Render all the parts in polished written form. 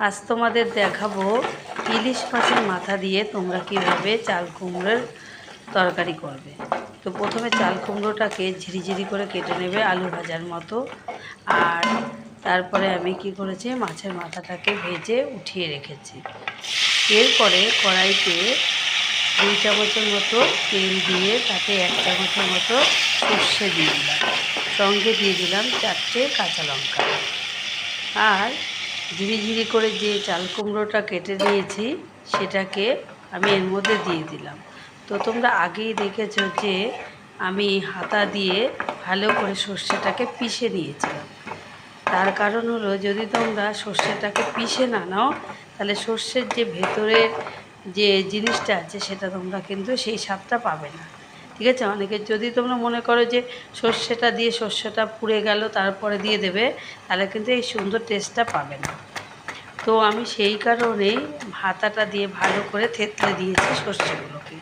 আজ তোমাদের দেখাবো ইলিশ মাছের মাথা দিয়ে তোমরা কিভাবে চাল কুমড়োর তরকারি করবে। তো প্রথমে চাল কুমড়োটাকে ঝিরিঝিরি করে কেটে নেবে আলু ভাজার মতো। আর তারপরে আমি কি করেছি, মাছের মাথাটাকে ভেজে উঠিয়ে রেখেছি। এরপরে কড়াইতে 2 চামচের মতো তেল দিয়ে তাতে 1 চামচের মতো সর্ষে দিয়ে দিলাম, সঙ্গে দিয়ে দিলাম 4টে কাঁচা লঙ্কা। আর ঝিরিঝিরি করে যে চাল কুমড়োটা কেটে নিয়েছি সেটাকে আমি এর মধ্যে দিয়ে দিলাম। তো তোমরা আগেই দেখেছো যে আমি হাতা দিয়ে ভালো করে সর্ষেটাকে পিষে নিয়েছিলাম। তার কারণ হলো, যদি তোমরা সর্ষেটাকে পিষে না নাও তাহলে সর্ষের যে ভেতরের যে জিনিসটা আছে সেটা তোমরা কিন্তু সেই স্বাদটা পাবে না। ঠিক আছে, অনেকে যদি তোমরা মনে করো যে সর্ষেটা দিয়ে সর্ষেটা পুড়ে গেল তারপরে দিয়ে দেবে, তাহলে কিন্তু এই সুন্দর টেস্টটা পাবে না। তো আমি সেই কারণেই হাতাটা দিয়ে ভালো করে থেতলে দিয়েছি সর্ষেগুলোকে।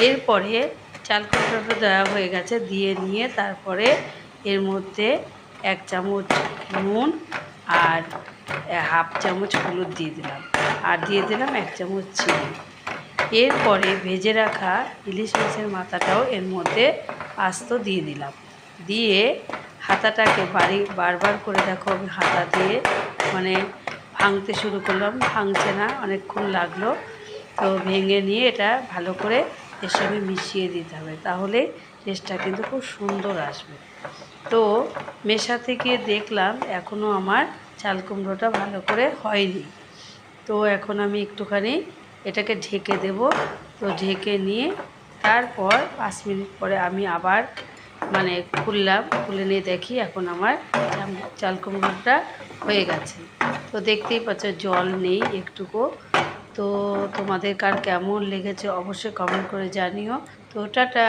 এরপরে চাল কুমড়োটা দেওয়া হয়ে গেছে, দিয়ে নিয়ে তারপরে এর মধ্যে 1 চামচ নুন আর 1/2 চামচ হলুদ দিয়ে দিলাম, আর দিয়ে দিলাম 1 চামচ চিনি। এরপরে ভেজে রাখা ইলিশ মাছের মাথাটাও এর মধ্যে আস্ত দিয়ে দিলাম। দিয়ে হাতাটাকে বারবার করে, দেখো আমি হাতা দিয়ে মানে ভাঙতে শুরু করলাম, ভাঙছে না, অনেকক্ষণ লাগলো। তো ভেঙে নিয়ে এটা ভালো করে এর সঙ্গে মিশিয়ে দিতে হবে, তাহলে টেস্টটা কিন্তু খুব সুন্দর আসবে। তো মেশাতে গিয়ে দেখলাম এখনও আমার চাল কুমড়োটা ভালো করে হয়নি। তো এখন আমি একটুখানি এটাকে ঢেকে দেব। তো ঢেকে নিয়ে তারপর 5 মিনিট পরে আমি আবার খুললাম, খুলে নিয়ে দেখি এখন আমার চাল কুমড়োটা হয়ে গেছে। তো দেখতেই পাচ্ছ জল নেই একটুকু। তো তোমাদের কার কেমন লেগেছে অবশ্যই কমেন্ট করে জানিও। তো টাটা।